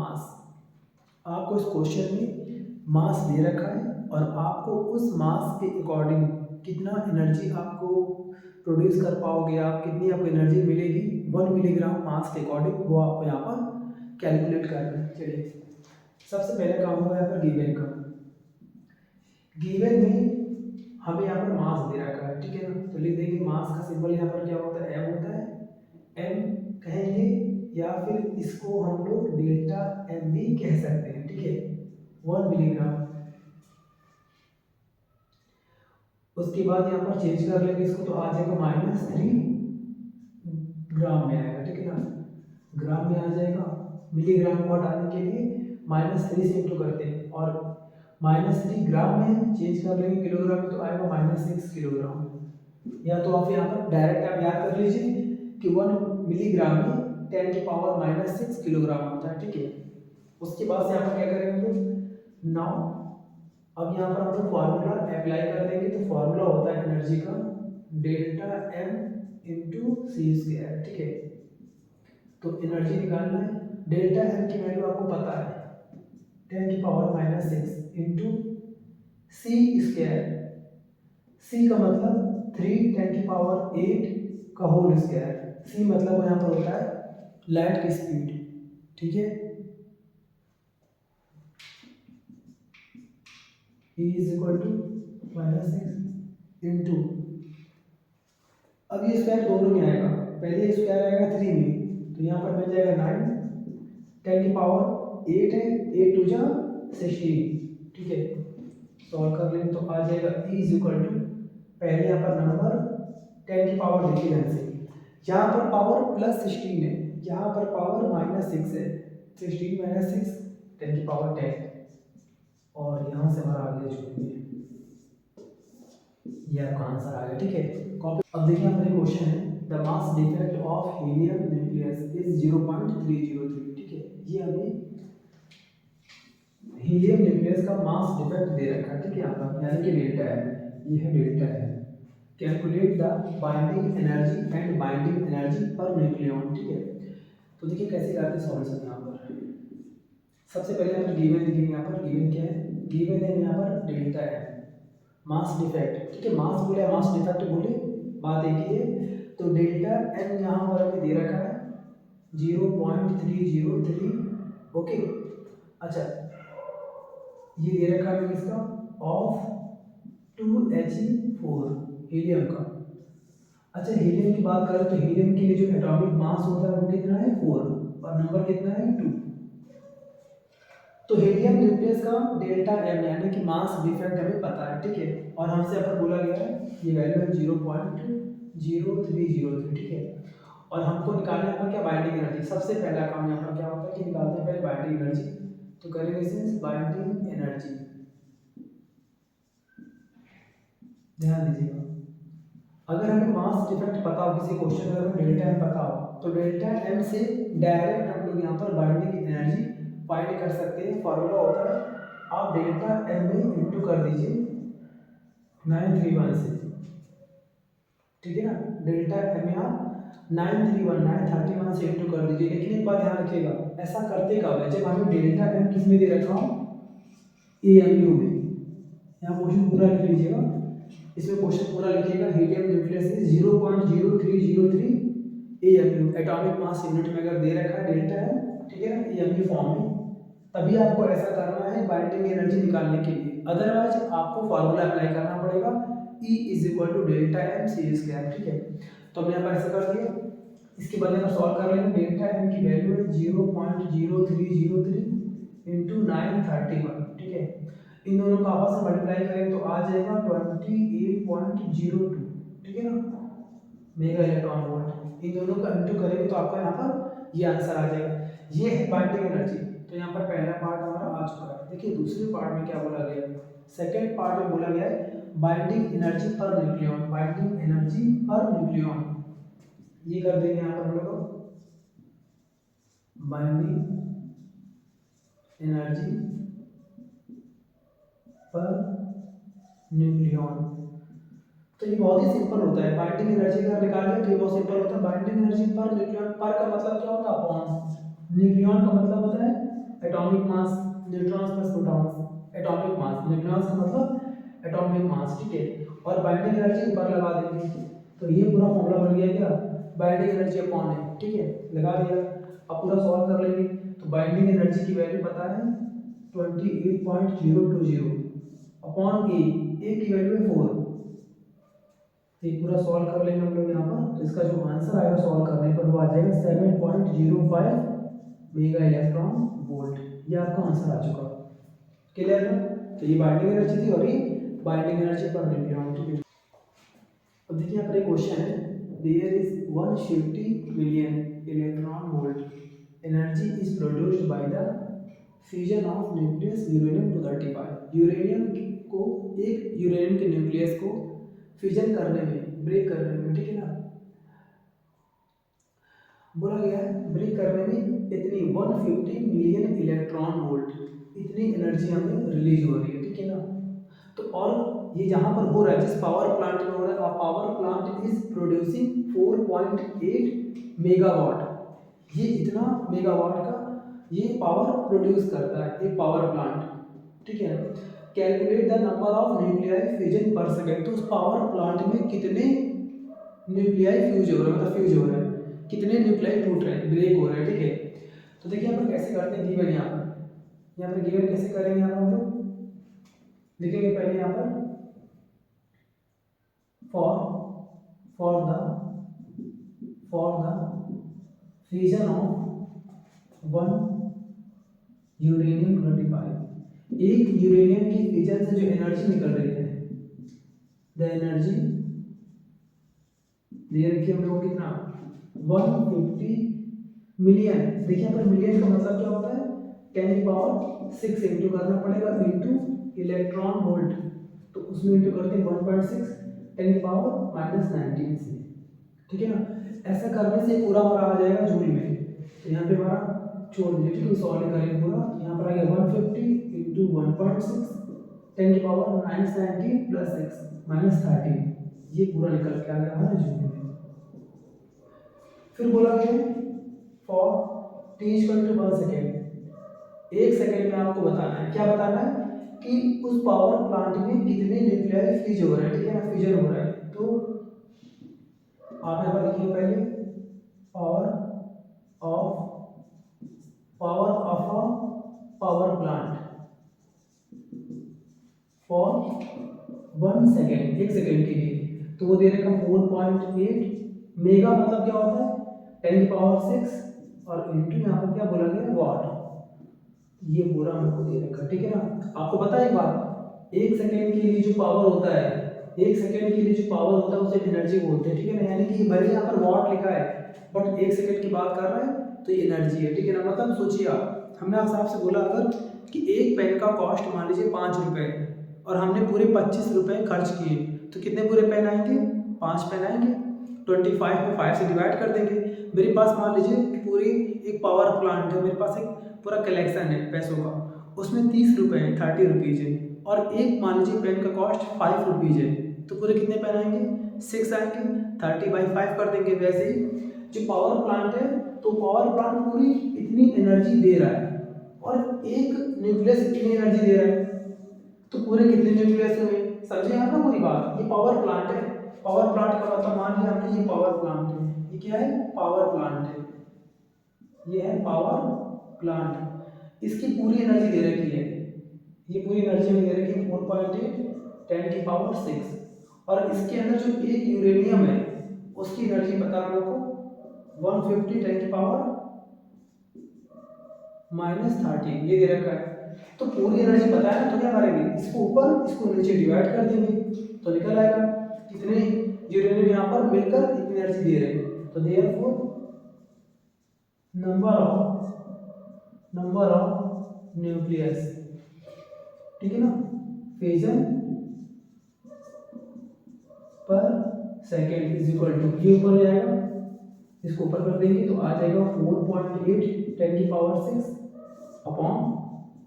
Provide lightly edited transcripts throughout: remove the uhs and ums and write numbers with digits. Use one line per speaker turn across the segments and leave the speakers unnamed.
मास। आपको इस क्वेश्चन में मास दे रखा है और आपको उस मास के अकॉर्डिंग कितना एनर्जी आपको प्रोड्यूस कर पाओगे, आप कितनी आपको एनर्जी मिलेगी 1 मिलीग्राम मास के अकॉर्डिंग, वो आपको यहाँ पर कैलकुलेट करना है। चलिए सबसे पहले काम होगा यहाँ पर गिवन का। गिवन में हमें यहाँ पर मास दे रखा है, ठीक है ना, तो लिख देंगे मास का सिंबल यहाँ पर क्या होता है, एम होता है, एम कहेंगे या फिर इसको हम लोग डेल्टा एम भी कह सकते हैं, ठीक है, 1 मिलीग्राम। उसके बाद यहाँ पर चेंज कर लेंगे इसको, तो आ जाएगा -3 ग्राम में आएगा, ठीक है ना, ग्राम में आ जाएगा। मिलीग्राम को हटाने के लिए -3 से इंटू करते हैं और -3 ग्राम में चेंज कर लेंगे किलोग्राम में, तो आएगा -6 किलोग्राम। या तो आप यहाँ पर डायरेक्ट आप याद कर लीजिए कि 1 मिलीग्राम में 10 की पावर -6 किलोग्राम होता है, ठीक है। उसके बाद से यहाँ पर क्या करेंगे हम लोग, नाउ अब यहाँ पर हम लोग फॉर्मूला अप्लाई कर देंगे, तो फॉर्मूला होता है एनर्जी का डेल्टा एम इंटू सी स्क्वायर, ठीक है। तो एनर्जी निकालना है, डेल्टा एम की वैल्यू आपको पता है 10 की पावर -6 इंटू सी स्क्वायर, सी का मतलब 3 10 की पावर 8 का होल स्क्वायर, सी मतलब यहाँ पर होता है लाइट की स्पीड, ठीक है। E is equal to -6 into, अब ये स्क्वायर दोनों में आएगा, पहले स्क्वायर आएगा 3 में, तो यहाँ पर बन जाएगा 9, 10 की पावर 8 है, 8 टू जा 16, ठीक है। सॉल्व कर लेंगे तो आ जाएगा E इज इक्वल टू, पहले यहाँ पर नंबर 10 की पावर देखिए ध्यान से, यहाँ पर पावर +16 है, यहाँ पर पावर -6 है, 16 - 6 10 की पावर 10, और यहाँ से हमारा आगे छोड़िए, ये आपका आंसर आ गया, ठीक है। कॉपी अब देखिए हमारे क्वेश्चन है the mass defect of helium nucleus is 0.303, ठीक है। ये हमें हीलियम न्यूक्लियस का मास डिफेक्ट दे रखा है, ठीक है, यहाँ पर यानी कि डेल्टा है, ये है डेल्टा है। Calculate the binding energy and binding energy पर न्यूक्लियॉन, ठीक है। तो देखिए कैसे करते हैं सॉल्यूशन। यहाँ पर सबसे पहले यहाँ पर गिवन लिखेंगे, यहाँ पर गिवन क्या है, गिवन है यहाँ पर डेल्टा है, मास डिफेक्ट, ठीक है, मास बोले मास डिफेक्ट बोले बात एक ही है। तो डेल्टा एम यहाँ पर हमें दे रखा है 0.303, ओके। अच्छा ये दे रखा है किसका, ऑफ 2He4 हीलियम का। अच्छा हीलियम की बात करें तो हीलियम के लिए जो एटॉमिक मास होता है वो कितना है 4 और नंबर कितना है 2। तो हीलियम न्यूक्लियस का डेल्टा एम यानी कि मास डिफेक्ट हमें पता है, ठीक है, और हमसे अपन बोला गया है ये वैल्यू है 0.0303, ठीक है। और हमको निकालना है क्या, बाइंडिंग एनर्जी। सबसे पहला काम यहाँ पर क्या होता है कि निकालते हैं पहले बाइंडिंग एनर्जी, तो करेंगे सिंस बाइंडिंग एनर्जी, ध्यान दीजिएगा, अगर हमें मास डिफेक्ट पता हो किसी क्वेश्चन में, अगर डेल्टा एम पता हो तो डेल्टा एम से डायरेक्ट हम लोग यहाँ पर बाइंडिंग एनर्जी फाइंड कर सकते हैं। फॉर्मूला होता है आप डेल्टा एम में इंटू कर दीजिए 931 से, ठीक है ना, डेल्टा एम में आप 931 से इंटू कर दीजिए। लेकिन एक बात ध्यान रखिएगा, ऐसा करते कब है, जब हमें डेल्टा एम किस में दे रखा हो, AMU में। यहाँ क्वेश्चन पूरा लिख लीजिएगा, इसमें क्वेश्चन पूरा लिखिएगा, helium nucleus is 0.0303 AMU, atomic mass unit में अगर दे रखा है डेल्टा है, ठीक है ना, AMU फॉर्म में, तभी आपको ऐसा करना है बाइंडिंग एनर्जी निकालने के लिए। अदरवाइज आपको फार्मूला अप्लाई करना पड़ेगा E is equal to delta m c square, ठीक है। तो हमने यहाँ पर ऐसा कर दिया, इसके बाद हम सॉल्व कर लेंगे। डेल्टा एम की वैल्यू है 0.0303 इंटू 931, ठीक है। इन दोनों का आपस में मल्टीप्लाई करें तो आ जाएगा 28.02, ठीक है ना, मेगा इलेक्ट्रॉन वोल्ट। इन दोनों का इंटू करेंगे तो आपका यहाँ पर ये आंसर आ जाएगा। ये है बाइंडिंग एनर्जी। तो यहाँ पर पहला पार्ट हमारा आ चुका है। देखिए दूसरे पार्ट में क्या बोला गया है, सेकेंड पार्ट में बोला गया है बाइंडिंग एनर्जी पर न्यूक्लियॉन, बाइंडिंग एनर्जी पर न्यूक्लियॉन। ये कर देंगे यहाँ पर हम लोग बाइंडिंग एनर्जी पर न्यूक्लियॉन। तो ये बहुत ही सिंपल होता है, बाइंडिंग एनर्जी अगर निकालिए तो ये बहुत सिंपल होता है। बाइंडिंग एनर्जी पर न्यूक्लियॉन, पर का मतलब क्या होता है अपॉन, न्यूक्लियॉन का मतलब होता है मास, ठीक है, और बाइंडिंग एनर्जी ऊपर लगा देंगे। तो ये पूरा फॉर्मूला बन गया क्या, बाइंडिंग एनर्जी अपॉन है, ठीक है, लगा दिया। अब पूरा सॉल्व कर लेंगे तो बाइंडिंग एनर्जी की वैल्यू पता है 28.020 अपॉन ए की वैल्यू है 4। तो ये पूरा सॉल्व कर लेंगे हम लोग यहाँ पर। तो इसका जो आंसर आएगा सॉल्व करने पर वो आ जाएगा 7.05 मेगा इलेक्ट्रॉन वोल्ट। ये आपका आंसर आ चुका, क्लियर है। तो ये बाइंडिंग एनर्जी थी और ये बाइंडिंग एनर्जी पर देख रहा हूँ, ठीक है। अब देखिए यहाँ पर एक क्वेश्चन है, there is 150 million electron volt energy is produced by the fusion of nucleus uranium 235। Uranium को, एक यूरेनियम के न्यूक्लियस को फ्यूजन करने में, ब्रेक करने में, ठीक है ना, बोला गया है ब्रेक करने में इतनी 150 मिलियन इलेक्ट्रॉन वोल्ट इतनी एनर्जी हमें रिलीज हो रही है, ठीक है ना। तो और ये जहाँ पर हो रहा है, जिस पावर प्लांट में हो रहा है, power plant is producing 4.8 megawatt. ये इतना मेगावाट का ये पावर प्रोड्यूस करता है एक पावर प्लांट, ठीक है। Calculate the number of nuclei fusion पर सेकेंड। तो उस पावर प्लांट में कितने न्यूक्लियाई फ्यूज हो रहे हैं, मतलब फ्यूज हो रहे हैं, कितने न्यूक्लियाई टूट रहे हैं, ब्रेक हो रहे हैं, ठीक है। तो देखिए यहाँ पर कैसे करते हैं, गिवन यहाँ पर गिवन कैसे करेंगे यहाँ पर हम लोग लिखेंगे पहले यहाँ पर for the fusion of 1 uranium 25, एक यूरेनियम की फ्यूजन से जो एनर्जी निकल रही है, द एनर्जी दे रखी हम लोग कितना 150 मिलियन। देखिए यहाँ पर मिलियन का मतलब क्या होता है, 10 की पावर 6 इंटू करना पड़ेगा इंटू इलेक्ट्रॉन वोल्ट। तो उसमें इंटू करते हैं 1.6 10 की पावर -19 से, ठीक है ना। ऐसा करने से पूरा हमारा आ जाएगा जूल में। तो यहाँ पे हमारा छोड़ दीजिए, ठीक है, सॉल्व करेंगे पूरा। यहाँ पर आ गया 150 इंटू 1.6 10 की पावर -19 प्लस 6 -13, ये पूरा निकल के आ गया हमारा जूल में। फिर बोला गया for t equal to 1 second, 1 second में आपको बताना है, क्या बताना है कि उस पावर प्लांट में कितने न्यूक्लियाई फ्यूज हो रहे हैं, ठीक है ना, फ्यूजन हो रहा है। तो आप यहाँ पर लिखिए पहले power of a power plant for 1 second, 1 second के लिए। तो वो दे रखा 4.8 मेगा, मतलब क्या होता है 10 की पावर 6 और इंटू यहाँ पर क्या बोला गया वाट, ये पूरा मेरे को दे रखा, ठीक है ना। आपको पता है एक बात, 1 सेकेंड के लिए जो पावर होता है, 1 सेकेंड के लिए जो पावर होता है उसे एनर्जी बोलते हैं, ठीक है ना। यानी कि भले यहाँ पर वाट लिखा है बट 1 सेकेंड की बात कर रहा है तो ये एनर्जी है, ठीक है ना। मतलब सोचिए आप, हमने आपसे बोला अगर कि एक पेन का कॉस्ट मान लीजिए 5 रुपये और हमने पूरे 25 रुपये खर्च किए, तो कितने पूरे पेन आएंगे, 5 पेन आएंगे। 25 को 5 से डिवाइड कर देंगे। मेरे पास मान लीजिए पूरी एक पावर प्लांट है, मेरे पास एक पूरा कलेक्शन है पैसों का, उसमें 30 रुपये हैं, 30 रुपीज़ है, और एक मान लीजिए पेन का कॉस्ट 5 रुपीज़ है, तो पूरे कितने पेन आएंगे, 6 आएंगे। 30/5 कर देंगे। वैसे ही जो पावर प्लांट है, तो पावर प्लांट पूरी इतनी एनर्जी दे रहा है और एक न्यूक्लियस इतनी एनर्जी दे रहा है, तो पूरे कितने न्यूक्लियस हुए, समझे आप ना पूरी बात। ये पावर प्लांट है, पावर प्लांट का मतलब मान लिया हमने ये पावर प्लांट है, ये क्या है पावर प्लांट है, ये है पावर प्लांट। इसकी पूरी एनर्जी दे रखी है, ये पूरी एनर्जी में दे रखी है 4.8 10 की पावर 6, और इसके अंदर जो एक यूरेनियम है उसकी एनर्जी पता है आपको 150 10 की पावर -13, ये दे रखा है। तो पूरी एनर्जी पता है ना, तो क्या करेंगे, इसको ऊपर इसको नीचे डिवाइड कर देंगे तो निकल आएगा कितने यूरेनियम यहाँ पर मिलकर इतनी एनर्जी दे रहे हैं। तो देयरफॉर नंबर ऑफ न्यूक्लियस, ठीक है ना, फ्यूजन पर सेकेंड इज इक्वल टू, ये ऊपर जाएगा, इसको ऊपर कर देंगे तो आ जाएगा 4.8 10 की पावर 6 अपॉन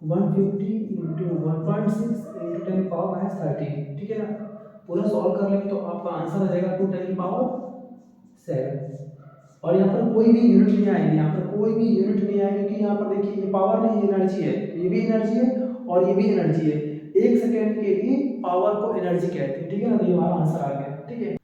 150 इंटू 1.6 इंटू 10 की पावर -13, ठीक है ना। पूरा सॉल्व कर लेंगे तो आपका आंसर आ जाएगा 2 10 की पावर 7। और यहाँ पर कोई भी यूनिट नहीं आएगी, यहाँ पर कोई भी यूनिट नहीं आएगी, क्योंकि यहाँ पर देखिए ये पावर नहीं, एनर्जी है, ये भी एनर्जी है और ये भी एनर्जी है। 1 सेकेंड के लिए पावर को एनर्जी एनर्जी कहते हैं। ठीक है ना, तो ये हमारा आंसर आ गया। ठीक है।